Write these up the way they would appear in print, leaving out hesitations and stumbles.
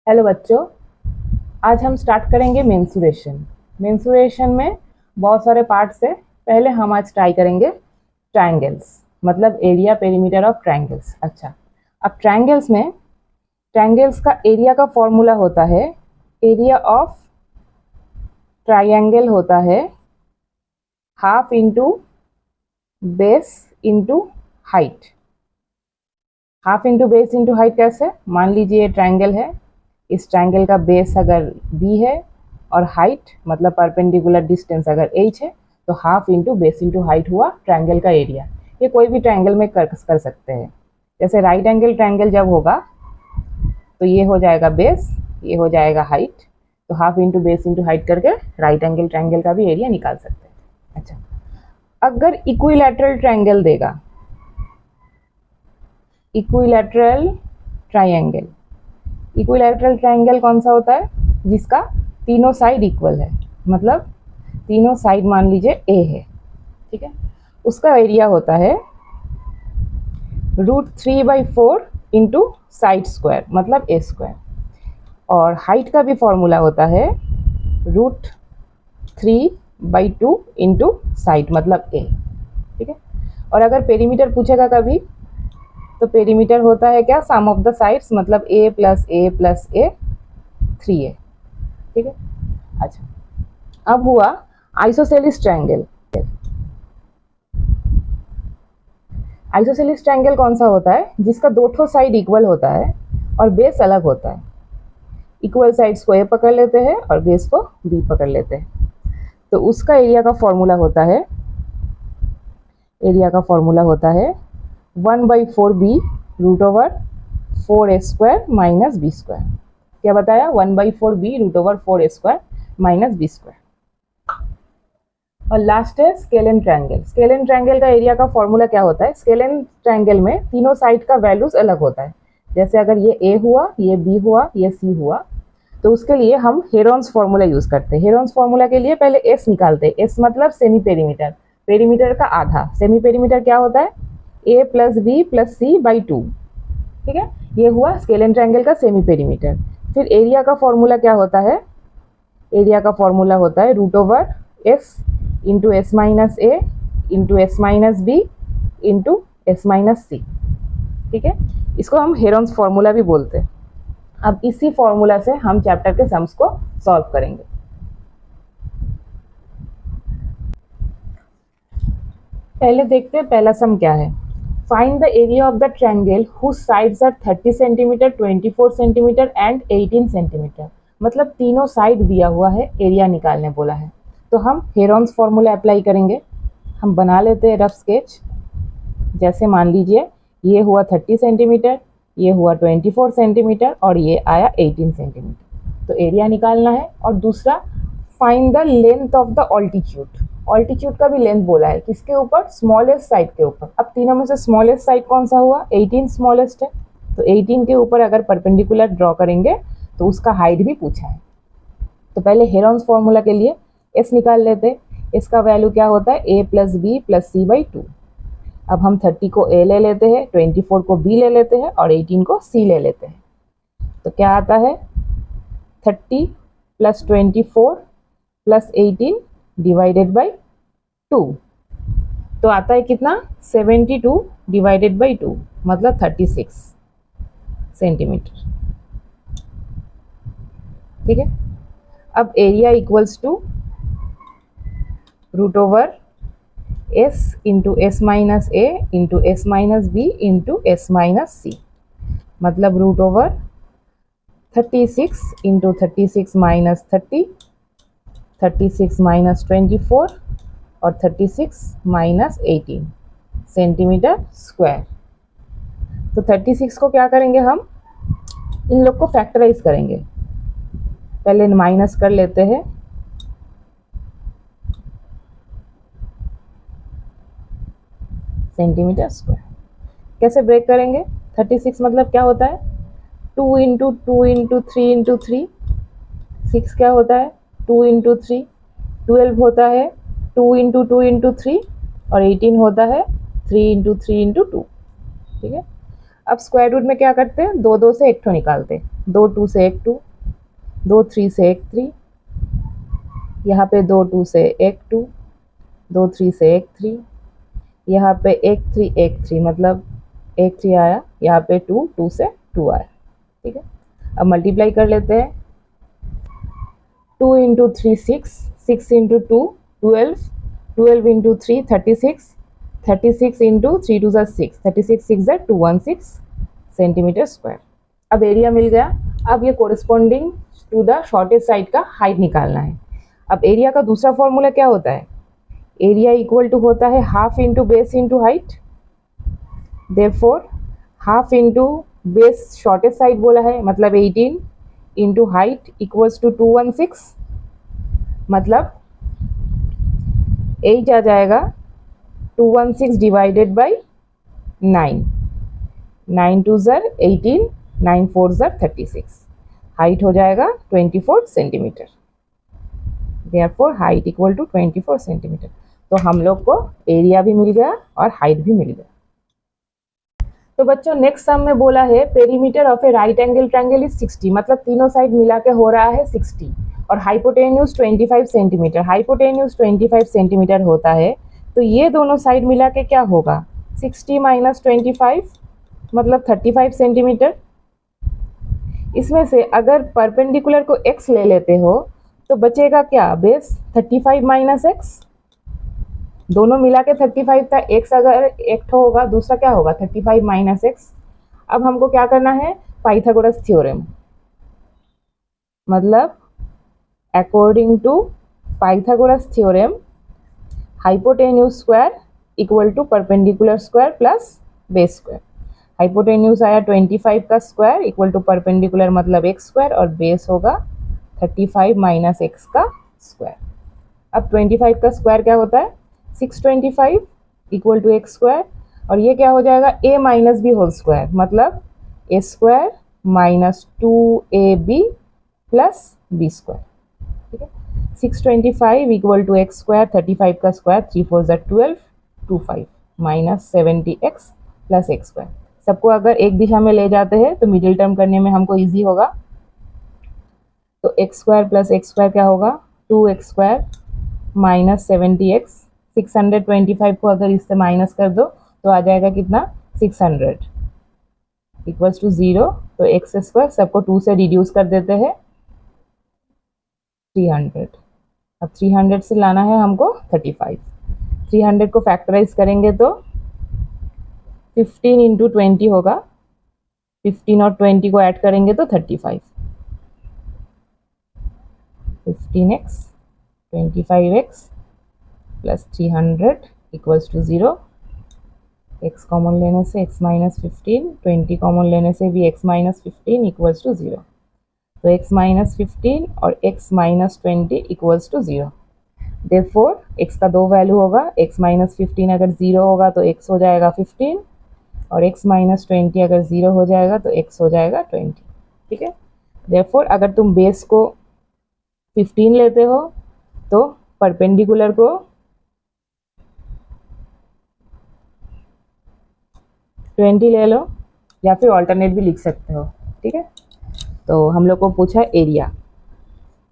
Hello बच्चों, आज हम स्टार्ट करेंगे मेंसुरेशन। मेंसुरेशन में बहुत सारे पार्ट्स है। पहले हम आज ट्राई करेंगे ट्रायंगल्स, मतलब एरिया पेरीमीटर ऑफ ट्रायंगल्स। अच्छा, अब ट्रायंगल्स का एरिया का फॉर्मूला होता है, एरिया ऑफ ट्रायंगल होता है half into base into height. Half into base into height कैसे? मान लीजिए ट्रायंगल है, इस ट्रायंगल का बेस अगर b है और हाइट मतलब परपेंडिकुलर डिस्टेंस अगर h है, तो half into base into height हुआ ट्रायंगल का एरिया। ये कोई भी ट्रायंगल में कर सकते हैं। जैसे राइट एंगल ट्रायंगल जब होगा तो ये हो जाएगा बेस, ये हो जाएगा हाइट, तो half into base into height करके राइट एंगल ट्रायंगल का भी एरिया निकाल सकते हैं। अच्छा, अगर इक्विलैटरल ट्रायंगल देगा, इक्विलैटरल ट्रायंगल, इक्विलैटरल ट्रायंगल कौन सा होता है? जिसका तीनों साइड इक्वल है, मतलब तीनों साइड मान लीजिए a है, ठीक है। उसका एरिया होता है √3/4 इंटू साइड स्क्वायर मतलब a स्क्वायर, और हाइट का भी फॉर्मूला होता है √3/2 इंटू साइड मतलब a, ठीक है। और अगर पेरीमीटर पूछेगा कभी, तो पेरीमीटर होता है क्या? सम ऑफ द साइड्स मतलब a plus a plus a 3a, ठीक है। अच्छा, अब हुआ आइसोसेलिस ट्रायंगल। आइसोसेलिस ट्रायंगल कौन सा होता है? जिसका दो साइड इक्वल होता है और बेस अलग होता है। इक्वल साइड्स को a पकड़ लेते हैं और बेस को b पकड़ लेते हैं, तो उसका एरिया का फॉर्मूला होता है, एरिया का फॉर्मूला होता है 1/4b √4a² minus b square. क्या बताया? 1/4b √4a² minus b square. और लास्ट है स्केलेन ट्रायंगल। स्केलेन ट्रायंगल का एरिया का फॉर्मूला क्या होता है? स्केलेन ट्रायंगल में तीनों साइड का वैल्यूज अलग होता है। जैसे अगर ये a हुआ, ये b हुआ, ये c हुआ, तो उसके लिए हम हेरोन्स फॉर्मूला यूज करते हैं। हेरोन्स फॉर्मूला के लिए पहले s निकालते हैं। s मतलब सेमी पेरीमीटर, पेरीमीटर का आधा। सेमी पेरीमीटर क्या होता है? a plus b plus c by 2, ठीक है। ये हुआ स्केलेन ट्रायंगल का सेमी पेरीमीटर। फिर एरिया का फॉर्मूला क्या होता है? एरिया का फॉर्मूला होता है √s into s minus a into s minus b into s minus c, ठीक है। इसको हम हेरोन्स फॉर्मूला भी बोलते हैं। अब इसी फॉर्मूला से हम चैप्टर के सम्स को सॉल्व करेंगे। पहले देखते हैं पहला सम क्या है। Find the area of the triangle whose sides are 30 centimetre, 24 centimetre and 18 centimetre. मतलब तीनों साइड दिया हुआ है, एरिया निकालने बोला है। तो हम हेरोन्स फॉर्मूला अप्लाई करेंगे। हम बना लेते हैं रफ स्केच। जैसे मान लीजिए ये हुआ 30 सेंटीमीटर, ये हुआ 24 सेंटीमीटर और ये आया 18 सेंटीमीटर। तो एरिया निकालना है। और दूसरा, find the length of the altitude. Altitude का भी लेंथ बोला है, किसके ऊपर? स्मॉलेस्ट साइड के ऊपर। अब तीनों में से स्मॉलेस्ट साइड कौन सा हुआ? 18 स्मॉलेस्ट है, तो 18 के ऊपर अगर परपेंडिकुलर ड्रॉ करेंगे तो उसका हाइट भी पूछा है। तो पहले हेरोन्स फॉर्मूला के लिए s निकाल लेते हैं। इसका वैल्यू क्या होता है? a plus B plus C by 2। अब हम 30 को a ले लेते हैं, 24 को b ले लेते हैं और 18 को c ले लेते हैं। तो क्या आता है? 30 प्लस 24 प्लस 18 डिवाइडेड बाई 2, तो आता है कितना? 72 डिवाइडेड बाई 2 मतलब 36 सेंटीमीटर, ठीक है। अब area equals to √s into s minus a into s minus b into s minus c, मतलब √36 इंटू 36 माइनस 30, 36 माइनस 24 और 36 माइनस 18 सेंटीमीटर स्क्वायर। तो 36 को क्या करेंगे? हम इन लोग को फैक्टराइज करेंगे। पहले माइनस कर लेते हैं, सेंटीमीटर स्क्वायर। कैसे ब्रेक करेंगे? 36 मतलब क्या होता है? 2 इंटू 2 इंटू 3 इंटू 3। 6 क्या होता है? 2 इंटू 3। 12 होता है 2 इंटू 2 इंटू 3 और 18 होता है 3 इंटू 3 इंटू 2, ठीक है। अब स्क्वायर रूट में क्या करते हैं? 2 2 से एक ठो निकालते हैं, दो टू से एक टू, दो थ्री से एक थ्री, यहाँ पे दो टू से एक टू, दो थ्री से एक थ्री, यहाँ पे एक थ्री मतलब एक थ्री आया, यहाँ पे टू, टू से टू आया। ठीक है, अब मल्टीप्लाई कर लेते हैं। 2 into three six, 6 into two 12, 12 into three 36, 36 into three two ज़ा 6, 36 6 ज़ा 216 सेंटीमीटर स्क्वायर। अब एरिया मिल गया। अब ये corresponding to the shortest side का हाइट निकालना है। अब एरिया का दूसरा फॉर्मूला क्या होता है? एरिया इक्वल टू होता है half into base into height. Therefore half into base shortest side बोला है, मतलब 18 इंटू हाइट इक्वल्स टू 216, मतलब 8 आ जाएगा। 216 डिवाइडेड बाई 9, 9 टू ज़र 18, 9 4 ज़र 36, हाइट हो जाएगा 24 centimetre. Therefore height equal to 24 centimetre. तो हम लोग को एरिया भी मिल गया और हाइट भी मिल गया। तो बच्चों नेक्स्ट सम में बोला है perimeter of A right angle triangle is 60, मतलब तीनों साइड मिला के हो रहा है 60, और हाइपोटेन्यूज 25 सेंटीमीटर। हाइपोटेन्यूज 25 सेंटीमीटर होता है, तो ये दोनों साइड मिला के क्या होगा? 60 माइनस 25 मतलब 35 सेंटीमीटर। इसमें से अगर परपेंडिकुलर को x ले लेते हो तो बचेगा क्या? बेस 35 माइनस एक्स, दोनों मिला के 35 था। x अगर एक होगा, दूसरा क्या होगा? 35 माइनस एक्स। अब हमको क्या करना है? पाइथागोरस थ्योरम, मतलब according to Pythagoras theorem hypotenuse square equal to perpendicular square plus base square. Hypotenuse आया 25 का स्क्वायर इक्वल टू परपेंडिकुलर मतलब एक्स स्क्वायर, और बेस होगा 35 माइनस एक्स का स्क्वायर। अब 25 का स्क्वायर क्या होता है? 625 इक्वल टू एक्स स्क्वायर, और ये क्या हो जाएगा? a minus b whole square, मतलब a square minus 2ab plus b square. ठीक है, 625 इक्वल टू एक्स स्क्वायर, 35 का स्क्वायर 3 4 ज़ा 12, 25 minus 70x plus x square. सबको अगर एक दिशा में ले जाते हैं तो मिडिल टर्म करने में हमको इजी होगा। तो x square plus x square क्या होगा? 2x square minus 70x। 625 को अगर इससे माइनस कर दो तो आ जाएगा कितना? 600 इक्वल्स टू 0। तो एक्स स्क्वायर सबको 2 से रिड्यूस कर देते हैं 300। अब 300 से लाना है हमको 35। 300 को फैक्टराइज करेंगे तो 15 इंटू 20 होगा, 15 और 20 को ऐड करेंगे तो 35। 15x 25x plus 300 equals to 0। x common लेने से x माइनस 15, 20 कॉमन लेने से भी x माइनस 15 इक्वल्स टू 0। तो x माइनस 15 और x minus 20 equals to 0। Therefore x का दो वैल्यू होगा। x माइनस 15 अगर 0 होगा तो x हो जाएगा 15, और x माइनस 20 अगर 0 हो जाएगा तो x हो जाएगा 20। ठीक है, देयरफॉर अगर तुम बेस को 15 लेते हो तो परपेंडिकुलर को 20 ले लो, या फिर ऑल्टरनेट भी लिख सकते हो। ठीक है, तो हम लोग को पूछा एरिया,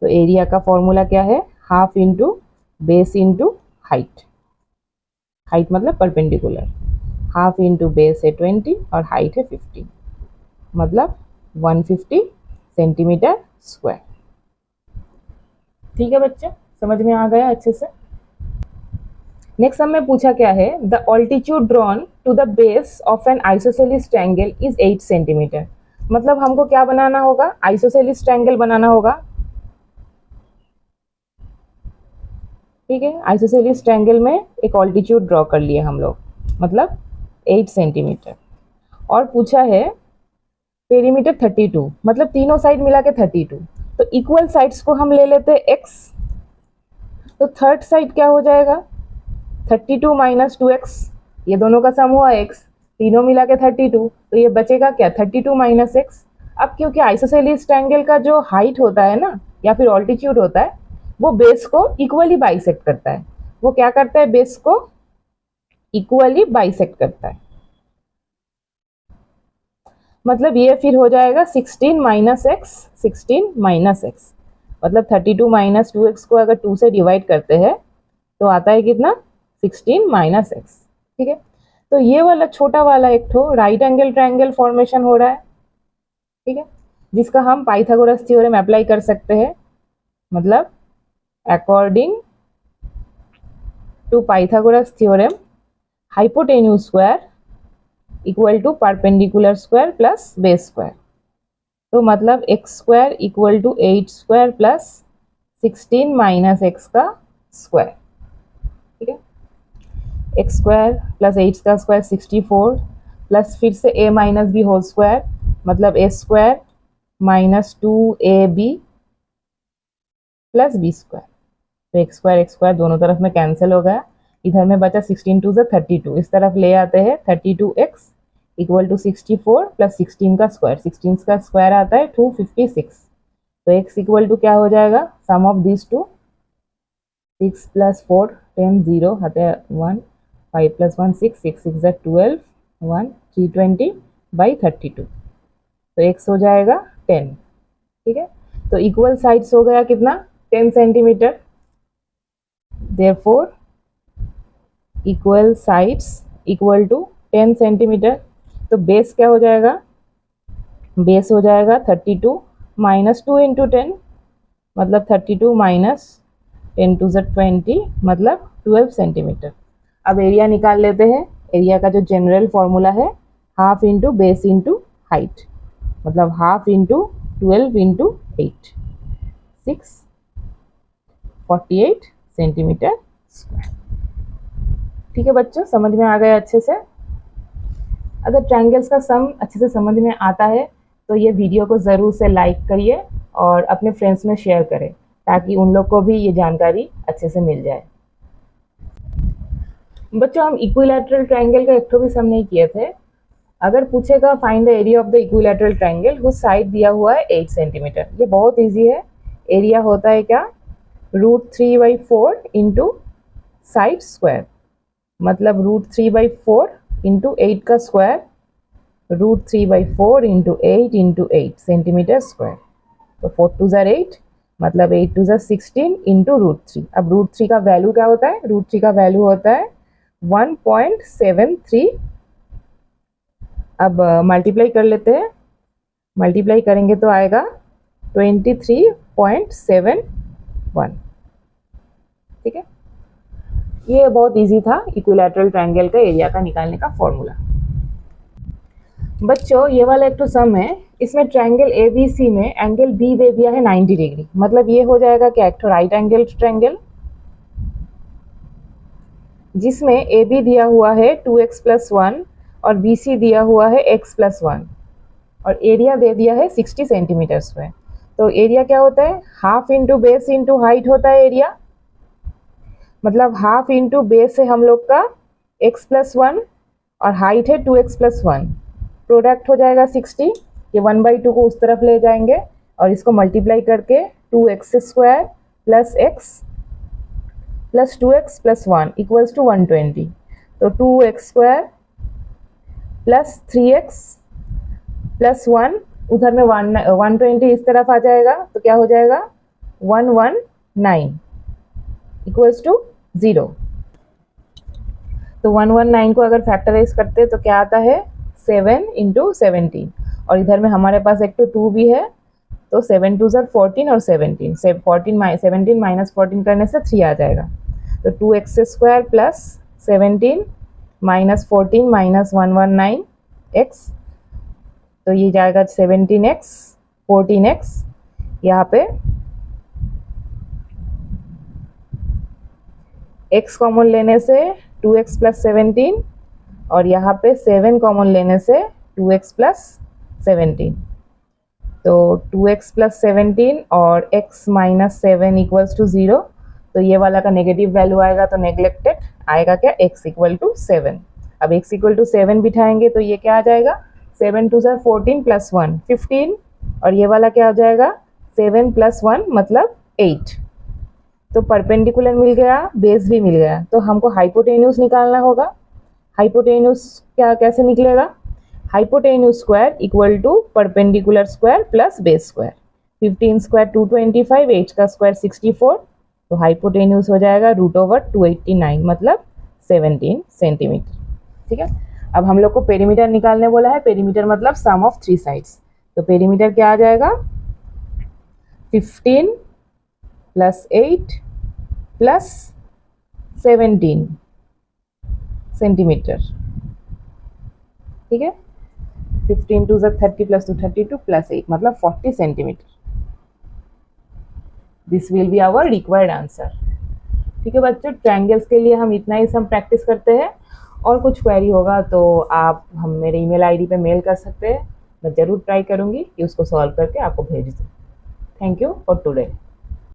तो एरिया का फॉर्मूला क्या है? Half into base into height. Height मतलब परपेंडिकुलर, हाफ इंटू बेस है 20 और हाइट है 15, मतलब 150 सेंटीमीटर स्क्वायर। ठीक है बच्चे, समझ में आ गया अच्छे से? नेक्स्ट हमें पूछा क्या है? The altitude drawn to the base of an isosceles triangle is 8 centimetre. मतलब हमको क्या बनाना होगा? आइसोसेलिस ट्रायंगल बनाना होगा। ठीक है, आइसोसेलिस ट्रायंगल में एक ऑल्टीट्यूड ड्रॉ कर लिए हम लोग, मतलब 8 सेंटीमीटर। और पूछा है पेरीमीटर 32, मतलब तीनों साइड मिला के 32। तो इक्वल साइड्स को हम ले लेते हैं x, तो थर्ड साइड क्या हो जाएगा? 32 माइनस 2x, ये दोनों का सम हुआ x, तीनों मिला के 32, तो ये बचेगा क्या? 32 माइनस एक्स। अब क्योंकि आइसोसेलिस ट्रायंगल का जो हाइट होता है ना, या फिर ऑल्टीट्यूड होता है, वो बेस को इक्वली बाइसेक्ट करता है। वो क्या करता है? बेस को इक्वली बाइसेक्ट करता है। मतलब ये फिर हो जाएगा 16 माइनस एक्स, 16 माइनस एक्स, मतलब 32 माइनस 2x को अगर 2 से डिवाइड करते हैं तो आता है कितना, 16 माइनस एक्स। ठीक है, तो ये वाला छोटा वाला एक ठो राइट एंगल ट्रायंगल फॉर्मेशन हो रहा है। ठीक है, जिसका हम पाइथागोरस थ्योरम अप्लाई कर सकते हैं। मतलब according to Pythagoras theorem, hypotenuse square equal to perpendicular square plus base square. तो मतलब X square equal to 8 square plus 16 minus X का स्क्वायर। ठीक है, एक्स स्क्वायर प्लस 8 का स्क्वायर 64 प्लस फिर से a minus b whole square, मतलब a square minus 2ab plus b square. तो एक्स स्क्वायर दोनों तरफ में कैंसिल हो गया, इधर में बचा 16 टू 32, इस तरफ ले आते हैं 32x इक्वल टू 64 प्लस 16 का स्क्वायर, 16 का स्क्वायर आता है 256। तो x इक्वल टू क्या हो जाएगा, सम ऑफ दिस टू, 6 प्लस 4 10 0 आते हैं 1, 5 प्लस 1 6, 6 6 12, 1 320 बाई 32। तो x हो जाएगा 10। ठीक है, तो इक्वल साइड्स हो गया कितना, 10 centimetre. Therefore equal sides equal to 10 centimetre. तो बेस क्या हो जाएगा, बेस हो जाएगा 32 माइनस 2 इंटू 10, मतलब 32 माइनस 10 टू 20, मतलब 12 सेंटीमीटर। अब एरिया निकाल लेते हैं। एरिया का जो जनरल फॉर्मूला है, half into base into height, मतलब half into 12 into 8, 648 centimetre square. ठीक है बच्चों, समझ में आ गया अच्छे से। अगर ट्रायंगल्स का सम अच्छे से समझ में आता है तो ये वीडियो को ज़रूर से लाइक करिए और अपने फ्रेंड्स में शेयर करें, ताकि उन लोग को भी ये जानकारी अच्छे से मिल जाए। बच्चों, हम इक्विलैटरल ट्रायंगल का एक तो भी सम नहीं किए थे। अगर पूछेगा find the area of the equilateral triangle whose side दिया हुआ है 8 सेंटीमीटर, ये बहुत इजी है। एरिया होता है क्या, √3/4 इंटू साइड स्क्वायर, मतलब √3/4 इंटू 8 का स्क्वायर, √3/4 इंटू 8 सेंटीमीटर स्क्वायर। तो 4 2 ज़ा 8, मतलब 8 2 ज़ा 16 इंटू √3। अब √3 का वैल्यू क्या होता है, √3 का वैल्यू होता है 1.73। अब मल्टीप्लाई कर लेते हैं, मल्टीप्लाई करेंगे तो आएगा 23.71। ठीक है, ये बहुत इजी था इक्विलैटरल ट्रायंगल का एरिया का निकालने का फॉर्मूला। बच्चों, ये वाला एक तो सम है, इसमें ट्रायंगल ABC में एंगल B दे दिया है 90 डिग्री, मतलब ये हो जाएगा क्या, एक तो राइट एंगल ट्रायंगल जिसमें AB दिया हुआ है 2x + 1 और BC दिया हुआ है x + 1 और एरिया दे दिया है 60 सेंटीमीटर स्क्वायर। तो एरिया क्या होता है, half into base into height होता है एरिया, मतलब हाफ इंटू बेस है हम लोग का x + 1 और हाइट है 2x + 1, प्रोडक्ट हो जाएगा 60। ये 1/2 को उस तरफ ले जाएंगे और इसको मल्टीप्लाई करके 2x² plus x plus 2x + 1 equals to 120। तो 2x² प्लस 3x प्लस 1, उधर में 120 इस तरफ आ जाएगा, तो क्या हो जाएगा 119 इक्वल्स टू 0। तो 119 को अगर फैक्टराइज करते हैं तो क्या आता है 7 इंटू 17, और इधर में हमारे पास एक तो 2 भी है, तो 7 2 ज़ा 14 और 17 17 माइनस 14 करने से 3 आ जाएगा। तो 2x² plus 17 minus 14 minus 119x, तो ये जाएगा 17x 14x, यहाँ पे x कॉमन लेने से 2x + 17 और यहाँ पे 7 कॉमन लेने से 2x + 17। तो 2x + 17 और x - 7 इक्वल्स टू 0, तो ये वाला का नेगेटिव वैल्यू आएगा, तो नेग्लेक्टेड आएगा क्या, x = 7। अब x = 7 बिठाएंगे तो ये क्या आ जाएगा 7 2 ज़ा 14 + 1 15, और ये वाला क्या हो जाएगा 7 + 1 मतलब 8। तो परपेंडिकुलर मिल गया, बेस भी मिल गया, तो हमको हाइपोटेन्यूज निकालना होगा। हाइपोटेन्यूज क्या कैसे निकलेगा, hypotenuse square equal to perpendicular square plus base square. 15 square 225, H का स्क्वायर 64, तो हाइपोटेन्यूज हो जाएगा √289 मतलब 17 सेंटीमीटर। ठीक है, अब हम लोग को पेरीमीटर निकालने बोला है। पेरीमीटर मतलब सम ऑफ 3 साइड्स, तो पेरीमीटर क्या आ जाएगा 15 प्लस 8 प्लस 17 सेंटीमीटर। ठीक है, 15 2 30 प्लस 2 32 प्लस 8 मतलब 40 centimetre. This will be our required answer. ठीक है बच्चों, ट्रायंगल्स के लिए हम इतना ही सम प्रैक्टिस करते हैं। और कुछ क्वेरी होगा तो आप हम मेरे ईमेल आईडी पे मेल कर सकते हैं। मैं ज़रूर ट्राई करूँगी कि उसको सॉल्व करके आपको भेज दूँ। Thank you for today.